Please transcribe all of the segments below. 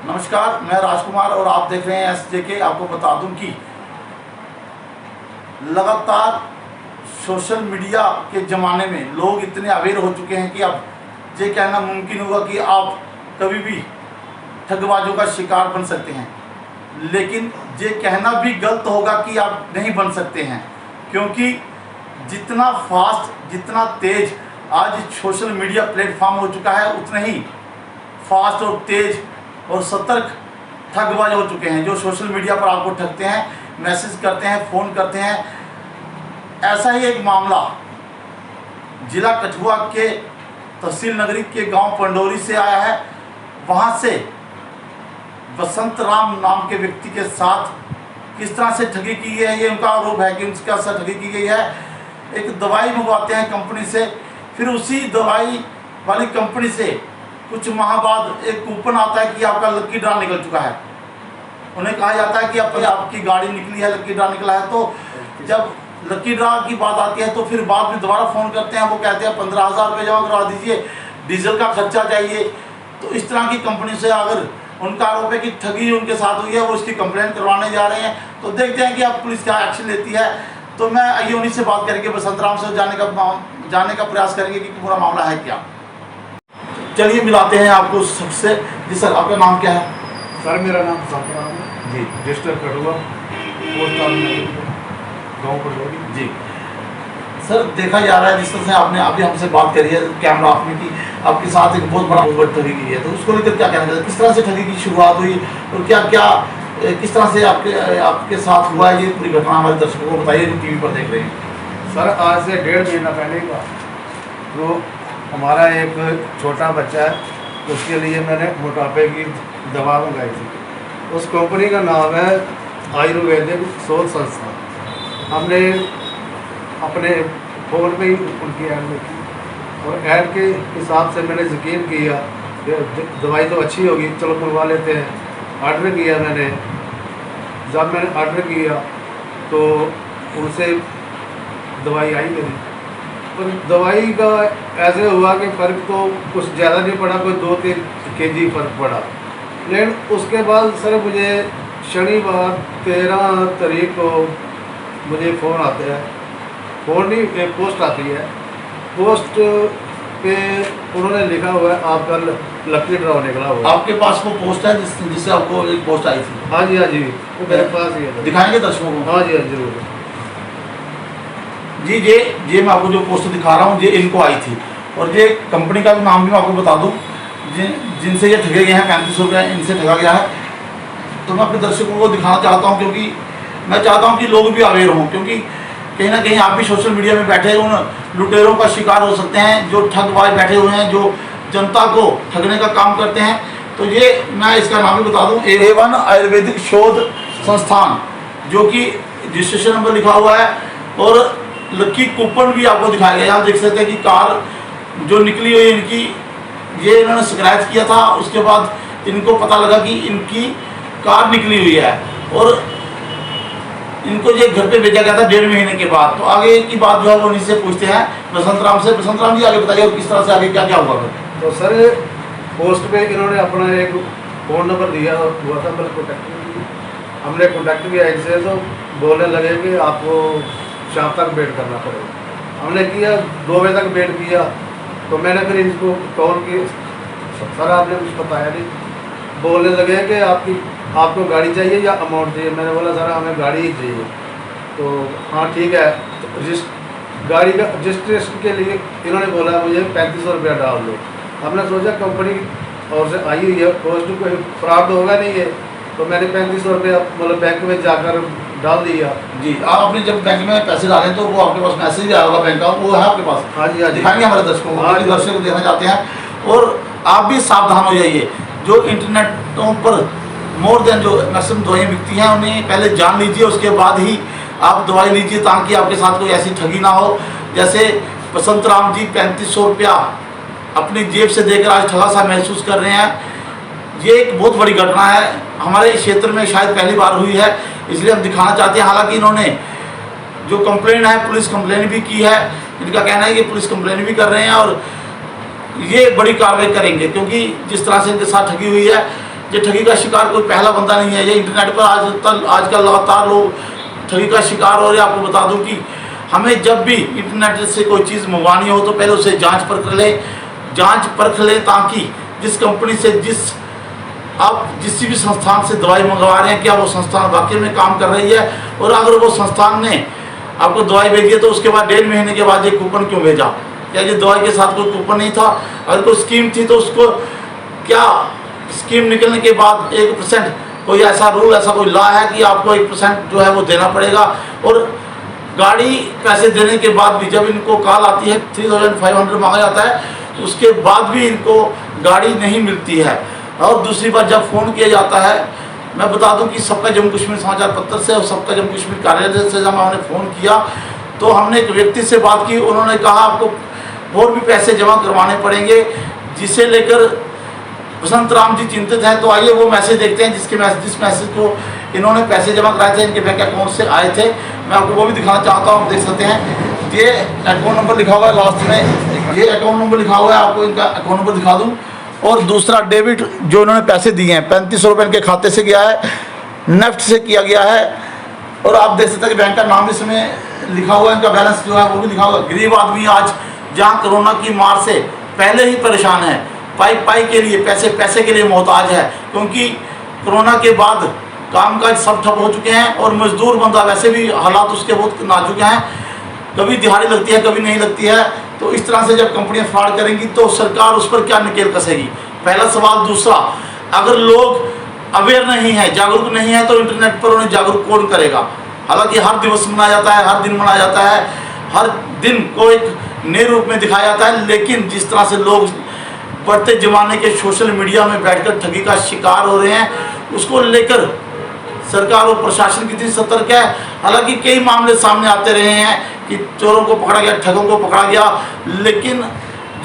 नमस्कार, मैं राजकुमार और आप देख रहे हैं SJK। आपको बता दूं कि लगातार सोशल मीडिया के ज़माने में लोग इतने अवेयर हो चुके हैं कि अब ये कहना मुमकिन होगा कि आप कभी भी ठगबाजों का शिकार बन सकते हैं, लेकिन ये कहना भी गलत होगा कि आप नहीं बन सकते हैं, क्योंकि जितना फास्ट जितना तेज़ आज सोशल मीडिया प्लेटफॉर्म हो चुका है, उतने ही फास्ट और तेज़ और सतर्क ठगबाज हो चुके हैं जो सोशल मीडिया पर आपको ठगते हैं, मैसेज करते हैं, फ़ोन करते हैं। ऐसा ही एक मामला जिला कठुआ के तहसील नगरी के गांव पंडोरी से आया है। वहां से बसंत राम नाम के व्यक्ति के साथ किस तरह से ठगी की गई है, ये उनका आरोप है कि उनके साथ ठगी की गई है। एक दवाई मंगवाते हैं कंपनी से, फिर उसी दवाई वाली कंपनी से कुछ माह बाद एक कूपन आता है कि आपका लक्की ड्रा निकल चुका है। उन्हें कहा जाता है कि आपकी गाड़ी निकली है, लक्की ड्रा निकला है। तो जब लक्की ड्रा की बात आती है तो फिर बाद में दोबारा फ़ोन करते हैं, वो कहते हैं 15,000 रुपये जमा करवा दीजिए, डीजल का खर्चा चाहिए। तो इस तरह की कंपनी से अगर उनका आरोप है कि ठगी उनके साथ हुई है, वो उसकी कंप्लेन करवाने जा रहे हैं। तो देखते हैं कि अब पुलिस क्या एक्शन लेती है। तो मैं आइए उन्हीं से बात करके बसंत राम से जानने का प्रयास करेंगे कि पूरा मामला है क्या। चलिए मिलाते हैं आपको सबसे। जी सर, आपका नाम क्या है? सर मेरा नाम संतराम है जी। डिस्ट्रिक्ट कठुआ, पोस्ट गाँव पंडोरी जी सर, देखा जा रहा है जिस तरह से आपने अभी हमसे बात करी है कैमरा ऑफ में कि आपके साथ एक बहुत बड़ी ठगी की है, तो उसको लेकर क्या कहना चाहिए? किस तरह से ठगी की शुरुआत हुई और क्या क्या किस तरह से आपके साथ हुआ है? ये पूरी घटना हमारे दर्शकों को बताइए जो टीवी पर देख रहे हैं। सर आज से 1.5 महीना पहले का तो हमारा एक छोटा बच्चा है, उसके लिए मैंने मोटापे की दवा मंगाई थी। उस कंपनी का नाम है आयुर्वेदिक शोध संस्थान। हमने अपने फ़ोन पे ही उनकी ऐड देखी और ऐड के हिसाब से मैंने यकीन किया कि दवाई तो अच्छी होगी, चलो मंगवा लेते हैं। ऑर्डर किया मैंने। जब मैंने ऑर्डर किया तो उनसे दवाई आई मेरी, पर दवाई का ऐसे हुआ कि फ़र्क तो कुछ ज़्यादा नहीं पड़ा, कोई 2-3 kg फ़र्क पड़ा। लेकिन उसके बाद सर मुझे शनिवार 13 तारीख को मुझे फ़ोन आते हैं, फ़ोन नहीं पोस्ट आती है। पोस्ट पे उन्होंने लिखा हुआ है आपका लकी ड्रॉ निकला हुआ। आपके पास वो पोस्ट है जिससे आपको एक पोस्ट आई थी? हाँ जी, वो मेरे पास ही है। दिखाएंगे दर्शकों को? हाँ जी, जरूर जी। ये मैं आपको जो पोस्ट दिखा रहा हूँ ये इनको आई थी, और ये कंपनी का भी नाम भी मैं आपको बता दूँ जिनसे ये ठगे गए हैं, 3500 रुपये इनसे ठगा गया है। तो मैं अपने दर्शकों को दिखाना चाहता हूँ, क्योंकि मैं चाहता हूँ कि लोग भी अवेयर हों, क्योंकि कहीं ना कहीं आप भी सोशल मीडिया में बैठे उन लुटेरों का शिकार हो सकते हैं जो ठगबाज बैठे हुए हैं, जो जनता को ठगने का काम करते हैं। तो ये मैं इसका नाम भी बता दूं, A1 आयुर्वेदिक शोध संस्थान, जो कि रजिस्ट्रेशन नंबर लिखा हुआ है और लक्की कूपन भी आपको दिखाया गया। आप देख सकते हैं कि कार जो निकली हुई इनकी, ये इन्होंने शिकायत किया था। उसके बाद इनको पता लगा कि इनकी कार निकली हुई है और इनको ये घर पे भेजा गया था 1.5 महीने के बाद। तो आगे की बात जो है वो उन्हीं से पूछते हैं, बसंत राम से। बसंत राम जी, आगे बताइए और किस तरह से आगे क्या क्या हुआ? तो सर पोस्ट पे इन्होंने अपना एक फ़ोन नंबर दिया हुआ था, मैंने कॉन्टैक्ट किया। हमने कॉन्टैक्ट किया इनसे, तो बोलने लगे कि आपको शाम तक वेट करना पड़ेगा। हमने किया, 2 बजे तक वेट किया। तो मैंने फिर इनको कॉल की, सर आपने कुछ बताया नहीं। बोलने लगे कि आपको गाड़ी चाहिए या अमाउंट चाहिए? मैंने बोला सर हमें गाड़ी ही चाहिए। तो हाँ ठीक है, तो गाड़ी का रजिस्ट्रेशन के लिए इन्होंने बोला मुझे 3500 रुपया डाल दो। हमने सोचा कंपनी और से आई हुई है, पोस्ट कोई फ्रॉड होगा नहीं है। तो मैंने 3500 रुपया मतलब बैंक में जाकर डाल दिया। जी, आप अपने जब बैंक में पैसे डालें तो वो आपके पास मैसेज आया होगा बैंक का, वो है आपके पास? हाँ जी, हाँ जी। दिखाएंगे हमारे दर्शकों को, दर्शक देखना चाहते हैं। और आप भी सावधान हो जाइए, जो इंटरनेटों पर मोर देन जो मैक्सिमम दवाइयाँ बिकती हैं उन्हें पहले जान लीजिए, उसके बाद ही आप दवाई लीजिए, ताकि आपके साथ कोई ऐसी ठगी ना हो। जैसे बसंत राम जी 3500 रुपया अपनी जेब से देकर आज ठगा सा महसूस कर रहे हैं। ये एक बहुत बड़ी घटना है, हमारे क्षेत्र में शायद पहली बार हुई है, इसलिए हम दिखाना चाहते हैं। हालांकि इन्होंने जो कंप्लेन है, पुलिस कंप्लेन भी की है। इनका कहना है कि पुलिस कंप्लेन भी कर रहे हैं और ये बड़ी कार्रवाई करेंगे, क्योंकि जिस तरह से इनके साथ ठगी हुई है, ये ठगी का शिकार कोई पहला बंदा नहीं है। ये इंटरनेट पर आजकल लगातार लोग ठगी का शिकार हो रहे हैं। आपको बता दूं कि हमें जब भी इंटरनेट से कोई चीज़ मंगवानी हो तो पहले उसे जांच परख ले ताकि जिस कंपनी से आप जिस भी संस्थान से दवाई मंगवा रहे हैं क्या वो संस्थान वाकई में काम कर रही है, और अगर वो संस्थान ने आपको दवाई भेजी है तो उसके बाद 1.5 महीने के बाद ये कूपन क्यों भेजा, क्या ये दवाई के साथ कोई कूपन नहीं था? अगर कोई स्कीम थी तो उसको क्या स्कीम निकलने के बाद 1% कोई ऐसा रूल, ऐसा कोई लॉ है कि आपको 1% जो है वो देना पड़ेगा? और गाड़ी पैसे देने के बाद भी जब इनको कॉल आती है 3500 मांगा जाता है, उसके बाद भी इनको गाड़ी नहीं मिलती है। और दूसरी बात, जब फ़ोन किया जाता है, मैं बता दूं कि सबका जम्मू कश्मीर समाचार पत्र से और सबका जम्मू कश्मीर कार्यालय से जब हमने फ़ोन किया तो हमने एक व्यक्ति से बात की, उन्होंने कहा आपको और भी पैसे जमा करवाने पड़ेंगे, जिसे लेकर बसंत राम जी चिंतित हैं। तो आइए वो मैसेज देखते हैं जिस मैसेज को इन्होंने पैसे जमा कराए थे, इनके बैंक अकाउंट से आए थे। मैं आपको वो भी दिखाना चाहता हूँ, आप देख सकते हैं। ये अकाउंट नंबर लिखा हुआ है लास्ट में, ये अकाउंट नंबर लिखा हुआ है, आपको इनका अकाउंट नंबर दिखा दूँ। और दूसरा डेबिट जो इन्होंने पैसे दिए हैं 3500 रुपये इनके खाते से गया है, नेफ्ट से किया गया है। और आप देख सकते हैं कि बैंक का नाम इसमें लिखा हुआ है, इनका बैलेंस जो है वो भी लिखा हुआ है। गरीब आदमी आज जहाँ कोरोना की मार से पहले ही परेशान है, पाई के लिए पैसे के लिए मोहताज है, क्योंकि कोरोना के बाद कामकाज सब ठप हो चुके हैं और मजदूर बंदा वैसे भी हालात उसके बहुत नाजुक हैं, कभी दिहाड़ी लगती है कभी नहीं लगती है। तो इस तरह से जब कंपनियां फ्रॉड करेंगी तो सरकार उस पर क्या नकेल कसेगी, पहला सवाल। दूसरा, अगर लोग अवेयर नहीं है, जागरूक नहीं है, तो इंटरनेट पर उन्हें जागरूक कौन करेगा? हालांकि हर दिवस मनाया जाता है, हर दिन मनाया जाता है, हर दिन को एक नए रूप में दिखाया जाता है, लेकिन जिस तरह से लोग बढ़ते ज़माने के सोशल मीडिया में बैठकर ठगी का शिकार हो रहे हैं, उसको लेकर सरकार और प्रशासन कितनी सतर्क है। हालांकि कई मामले सामने आते रहे हैं कि चोरों को पकड़ा गया, ठगों को पकड़ा गया, लेकिन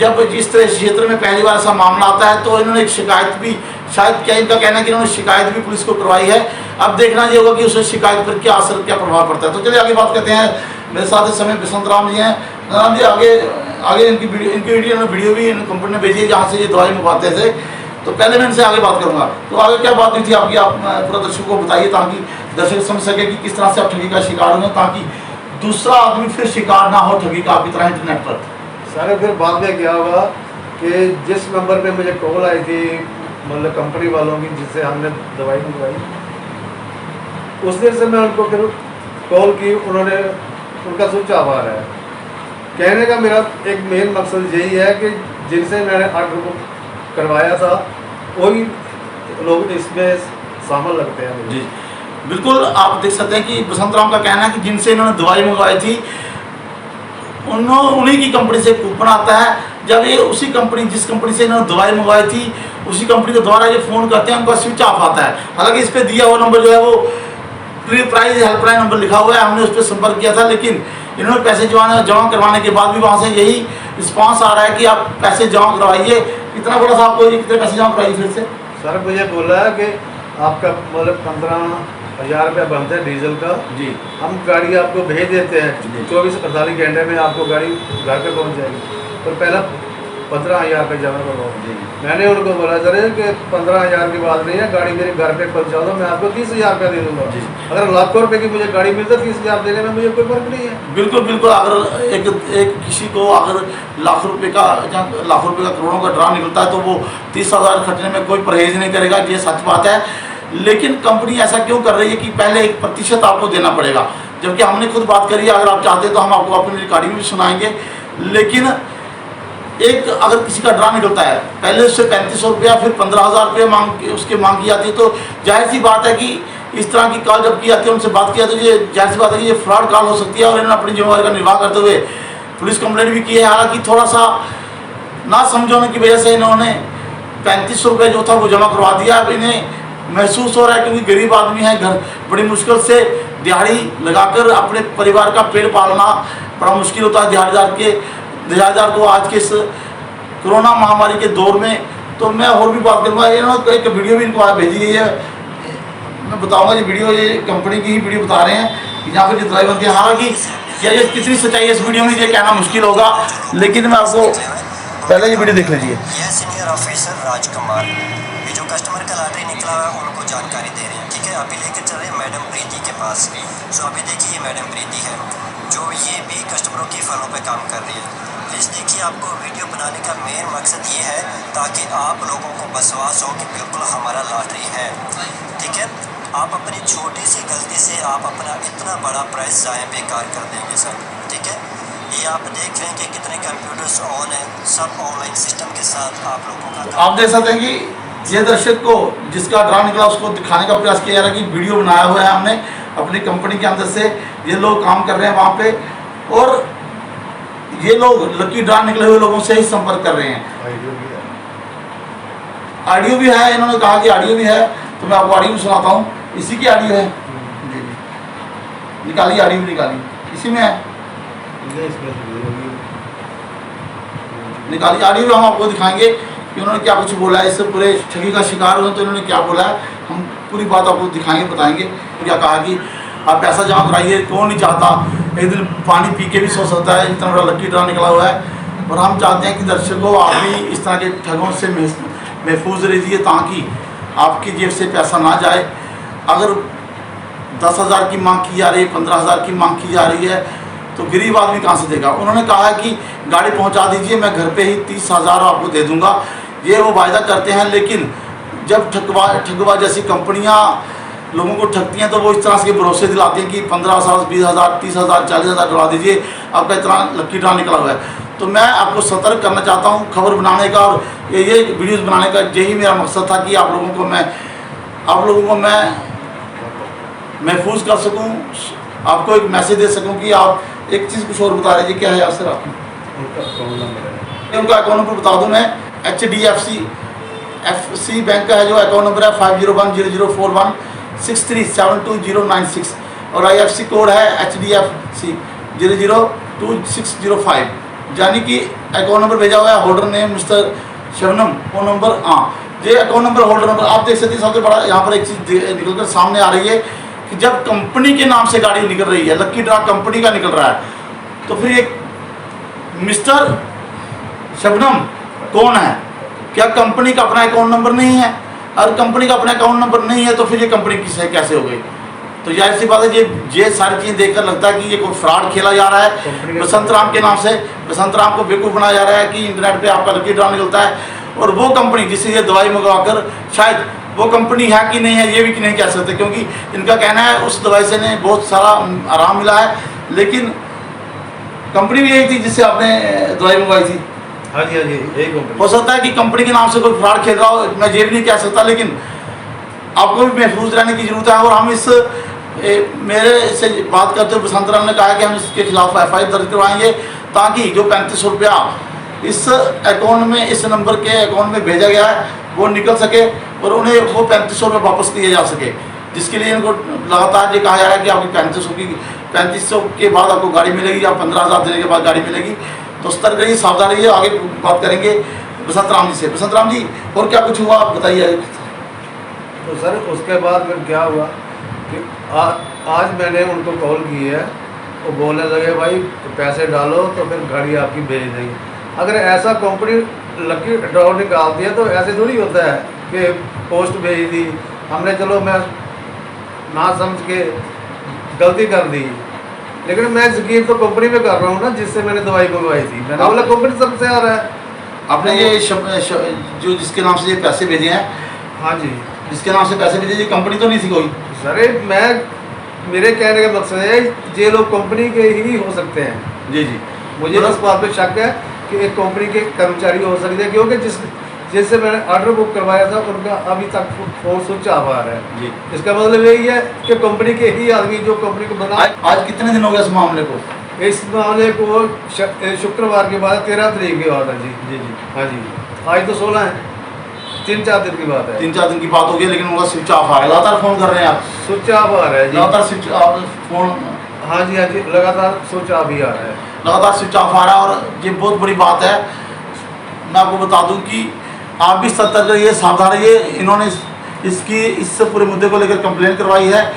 जब जिस तरह क्षेत्र में पहली बार ऐसा मामला आता है तो इन्होंने एक शिकायत भी, शायद क्या इनका कहना है कि इन्होंने शिकायत भी पुलिस को करवाई है। अब देखना ये होगा कि उस शिकायत पर क्या असर, क्या प्रभाव पड़ता है। तो चलिए आगे बात करते हैं। मेरे साथ इस समय बसंत राम जी हैं। राम जी, आगे इनकी वीडियो भी कंपनी ने भेजी है जहाँ से ये दवाई मंगवाते थे, तो पहले मैं इनसे आगे बात करूँगा। तो आगे क्या बात हुई थी आपकी, आप पूरा दर्शकों को बताइए ताकि दर्शक समझ सके कि किस तरह से आप ठगी का शिकार होंगे, ताकि दूसरा आदमी फिर शिकार ना हो ठगी का आपकी तरह इंटरनेट पर। सारे फिर बाद में क्या हुआ कि जिस नंबर पे मुझे कॉल आई थी, मतलब कंपनी वालों की जिससे हमने दवाई मंगवाई, उस दिन से मैं उनको फिर कॉल की, उनका स्विच ऑफ आ रहा है। कहने का मेरा एक मेन मकसद यही है कि जिनसे मैंने ऑर्डर को करवाया था वही लोग इसमें शामिल लगते हैं। जी बिल्कुल, आप देख सकते हैं कि बसंत राम का कहना है कि जिनसे इन्होंने दवाई मंगवाई थी उन्हीं की कंपनी से कूपन आता है। जब ये जिस कंपनी से इन्होंने दवाई मंगवाई थी उसी कंपनी के द्वारा ये फ़ोन करते हैं, उनका स्विच ऑफ आता है। हालांकि इस पर दिया हुआ नंबर जो है वो प्री प्राइज हेल्पलाइन नंबर लिखा हुआ है, हमने उस पर संपर्क किया था, लेकिन इन्होंने पैसे जमा करवाने के बाद भी वहाँ से यही रिस्पांस आ रहा है कि आप पैसे जमा करवाइए। कितना बोला था आपको, कितने पैसे जमा करवाइए फिर से? सर मुझे बोला है कि आपका मतलब 15,000 रुपया बनता है डीजल का जी, हम गाड़ी आपको भेज देते हैं 24-48 घंटे में आपको गाड़ी घर पे पहुंच जाएगी, तो पहला 15,000 रुपये जमा करवाओ जी। मैंने उनको बोला सर कि 15,000 की बात नहीं है, गाड़ी मेरे घर पे पहुंचा दो, मैं आपको 30,000 रुपया दे दूँगा। अगर लाखों रुपये की मुझे गाड़ी मिलती है 30,000 देने में मुझे कोई फर्क नहीं है। बिल्कुल बिल्कुल, अगर एक किसी को अगर लाखों रुपये का करोड़ों का ड्रा निकलता है तो वो 30,000 खर्चने में कोई परहेज नहीं करेगा, ये सच बात है। लेकिन कंपनी ऐसा क्यों कर रही है कि पहले 1% आपको देना पड़ेगा, जबकि हमने खुद बात करी है। अगर आप चाहते तो हम आपको अपनी रिकॉर्डिंग भी सुनाएंगे। लेकिन एक अगर किसी का ड्रा निकलता है, पहले उससे 3500 रुपया फिर 15,000 रुपये मांग की जाती है, तो जाहिर सी बात है कि इस तरह की कॉल जब की जाती है, उनसे बात किया तो ये जाहिर सी बात है कि ये फ्रॉड कॉल हो सकती है। और इन्होंने अपनी जिम्मेदारी का निर्वाह करते हुए पुलिस कंप्लेंट भी की है। हालांकि थोड़ा सा ना समझोने की वजह से इन्होंने 3500 रुपये जो था वो जमा करवा दिया। अब इन्हें महसूस हो रहा है क्योंकि गरीब आदमी है, घर बड़ी मुश्किल से दिहाड़ी लगाकर अपने परिवार का पेट पालना बड़ा मुश्किल होता है दिहाड़ीदार को आज के इस कोरोना महामारी के दौर में। तो मैं और भी बात करूँगा, इन्होंने एक वीडियो भी इनको आज भेजी गई है, मैं बताऊँगा। ये वीडियो ये कंपनी की ही वीडियो बता रहे हैं कि यहाँ पर जो दवाई बनती है। हालांकि क्या ये कितनी सच्चाई है इस वीडियो में ये कहना मुश्किल होगा, लेकिन मैं आपको पहले ये वीडियो देख लीजिए। यह सीनियर ऑफिसर राजकुमार, ये जो कस्टमर का लॉटरी निकला हुआ है उनको जानकारी दे रहे हैं। ठीक है, अभी लेकर चल रहे हैं मैडम प्रीति के पास। सो अभी देखिए ये मैडम प्रीति है जो ये भी कस्टमरों की फलों पे काम कर रही है। प्लीज़ देखिए, आपको वीडियो बनाने का मेन मकसद ये है ताकि आप लोगों को विश्वास हो कि बिल्कुल हमारा लॉटरी है। ठीक है, आप अपनी छोटी सी गलती से आप अपना इतना बड़ा प्राइस ज़ाया बेकार कर देंगे सर। ठीक है, ये आप देख लें कि कितने कंप्यूटर्स ऑन है, सब ऑनलाइन सिस्टम के साथ आप लोगों का आप देख सकते हैं कि ये दर्शक को जिसका ड्रा निकला उसको दिखाने का प्रयास किया जा रहा है कि वीडियो बनाया हुआ है हमने अपनी कंपनी के अंदर से, ये लोग काम कर रहे हैं वहाँ पे और ये लोग लकी ड्रा निकले हुए लोगों से ही संपर्क कर रहे हैं। ऑडियो भी है, इन्होंने कहा कि ऑडियो भी है, तो मैं आपको ऑडियो भी सुनाता हूँ। इसी की ऑडियो है, जी जी, निकालिए ऑडियो भी निकालिए, इसी में है, निकालिए ऑडियो भी हम आपको दिखाएंगे कि उन्होंने क्या कुछ बोला है। इससे पूरे ठगी का शिकार हुए तो इन्होंने क्या बोला है, हम पूरी बात आपको दिखाएंगे, बताएंगे। क्या कहा कि आप पैसा जमा कराइए, कौन नहीं चाहता एक दिन पानी पी के भी सो सकता है, इतना बड़ा लकी ड्रा निकला हुआ है। और हम चाहते हैं कि दर्शकों आप भी इस तरह के ठगों से महफूज रहिए ताकि आपकी जेब से पैसा ना जाए। अगर 10,000 की मांग की जा रही है, 15,000 की मांग की जा रही है तो गरीब आदमी कहाँ से देगा। उन्होंने कहा है कि गाड़ी पहुंचा दीजिए, मैं घर पे ही 30,000 आपको दे दूंगा, ये वो वायदा करते हैं। लेकिन जब ठगवा जैसी कंपनियां लोगों को ठगती हैं तो वो इस तरह से भरोसे दिलाती हैं कि 15,000, 20,000, 30,000, 40,000 डलवा दीजिए, आपका इतना लकी ड्रा निकला हुआ है। तो मैं आपको सतर्क करना चाहता हूँ खबर बनाने का और ये वीडियोज़ बनाने का, यही मेरा मकसद था कि आप लोगों को मैं महफूज कर सकूँ, आपको एक मैसेज दे सकूँ कि आप एक चीज़ कुछ और बता रहे जी, क्या है सर आप? उनका अकाउंट नंबर बता दूँ मैं, HDFC बैंक का है जो अकाउंट नंबर है 50100416372096 और IFSC कोड है HDFC 002605, यानी कि अकाउंट नंबर भेजा हुआ है holder name mister Shabnam, phone number, हाँ ये अकाउंट नंबर होल्डर नंबर। आप देख सकते हैं सबसे बड़ा यहाँ पर एक चीज़ निकलकर सामने आ रही है कि जब कंपनी के नाम से गाड़ी निकल रही है, लकी ड्रा कंपनी का निकल रहा है, तो फिर एक मिस्टर शबनम कौन है? क्या कंपनी का अपना अकाउंट नंबर नहीं है? अगर कंपनी का अपना अकाउंट नंबर नहीं है तो फिर ये कंपनी किस है, कैसे हो गई? तो जाहिर सी बात है ये सारी चीज़ें देखकर लगता है कि ये कोई फ्रॉड खेला जा रहा है। बसंत राम के नाम से बसंत राम को बेवकूफ़ बनाया जा रहा है कि इंटरनेट पे आपका लकी ड्रा निकलता है, और वो कंपनी जिससे ये दवाई मंगवाकर शायद वो कंपनी है कि नहीं है ये भी नहीं कह सकते, क्योंकि इनका कहना है उस दवाई से ने बहुत सारा आराम मिला है, लेकिन कंपनी भी यही थी जिससे आपने दवाई मंगवाई थी। हाँ जी, यही कंपनी। हो सकता है कि कंपनी के नाम से कोई फ्रॉड खेल रहा हो, मैं ये भी नहीं कह सकता, लेकिन आपको भी महफूज रहने की ज़रूरत है। और हम इस मेरे से बात करते हुए बसंत राम ने कहा कि हम इसके खिलाफ FIR दर्ज करवाएंगे ताकि जो 3500 रुपया इस अकाउंट में, इस नंबर के अकाउंट में भेजा गया है वो निकल सके और उन्हें वो 3500 रुपये वापस किए जा सके, जिसके लिए इनको लगातार ये कहा जा रहा है कि आपकी 3500 के बाद आपको गाड़ी मिलेगी या 15,000 देने के बाद गाड़ी मिलेगी। तो सतर्क रहिए, सावधान रहिए। आगे बात करेंगे बसंत राम जी से। बसंत राम जी, और क्या कुछ हुआ आप बताइए। तो सर उसके बाद फिर क्या हुआ कि आज मैंने उनको कॉल की है, वो बोलने लगे भाई पैसे डालो तो फिर गाड़ी आपकी भेज देंगे। अगर ऐसा कंपनी लकी ड्रॉ निकालती है तो ऐसे थोड़ी होता है कि पोस्ट भेज दी हमने, चलो मैं ना समझ के गलती कर दी, लेकिन मैं यकीन तो कंपनी में कर रहा हूँ ना जिससे मैंने दवाई मंगवाई थी। मैंने बोला कंपनी सबसे आ रहा है। आपने ये जो जिसके नाम से ये पैसे भेजे हैं, हाँ जी, जिसके नाम से पैसे भेजे, ये कंपनी तो नहीं थी कोई? सर मेरे कहने का मकसद है ये लोग कंपनी के ही हो सकते हैं। जी जी, मुझे इस बात पे शक है कि एक कंपनी के कर्मचारी हो सकते हैं, क्योंकि जिससे मैंने ऑर्डर बुक करवाया था उनका अभी तक फोन स्विच ऑफ आ रहा है जी। इसका मतलब यही है कि कंपनी के ही आदमी जो कंपनी को बना। आज कितने दिन हो गए इस मामले को? इस मामले को शुक्रवार के बाद 13 तारीख की बात है जी। जी जी, हाँ जी, आज तो 16 है, 3-4 दिन की बात है। 3-4 दिन की बात होगी, लेकिन उनका स्विच ऑफ आ रहा है। लगातार फोन कर रहे हैं आप? स्विच ऑफ आ रहा है जी, लगातार स्विच ऑफ फोन? हाँ जी, हाँ जी, लगातार स्विच ऑफ ही आ रहा है, लगातार स्विच ऑफ आ रहा है। और ये बहुत बड़ी बात है। मैं आपको बता दूं कि आप भी सतर्क रहिए, सावधान रहिए। इन्होंने इससे पूरे मुद्दे को लेकर कंप्लेन करवाई है।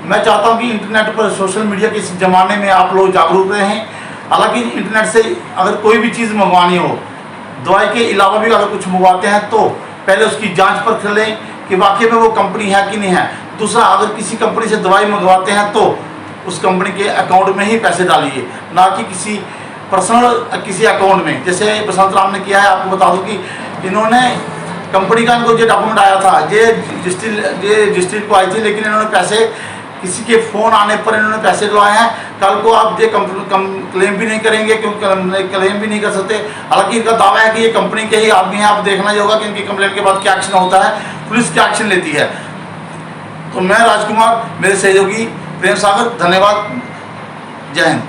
मैं चाहता हूं कि इंटरनेट पर, सोशल मीडिया के इस ज़माने में आप लोग जागरूक रहें। हालांकि इंटरनेट से अगर कोई भी चीज़ मंगवानी हो, दवाई के अलावा भी अगर कुछ मंगवाते हैं तो पहले उसकी जांच परख लें कि वाकई में वो कंपनी है कि नहीं है। दूसरा, अगर किसी कंपनी से दवाई मंगवाते हैं तो उस कंपनी के अकाउंट में ही पैसे डालिए, ना कि किसी पर्सनल किसी अकाउंट में। जैसे बसंत राम ने किया है, आपको बता दूं कि इन्होंने कंपनी का इनको जो डॉक्यूमेंट आया था ये रजिस्ट्री को आई थी, लेकिन इन्होंने पैसे किसी के फ़ोन आने पर इन्होंने पैसे डलवाए हैं। कल को आप ये क्लेम भी नहीं करेंगे, क्योंकि क्लेम भी नहीं कर सकते। हालांकि इनका दावा है कि ये कंपनी के ही आदमी हैं। आप देखना ही होगा कि इनकी कंप्लेंट के बाद क्या एक्शन होता है, पुलिस क्या एक्शन लेती है। तो मैं राजकुमार, मेरे सहयोगी प्रेम सागर, धन्यवाद, जय हिंद।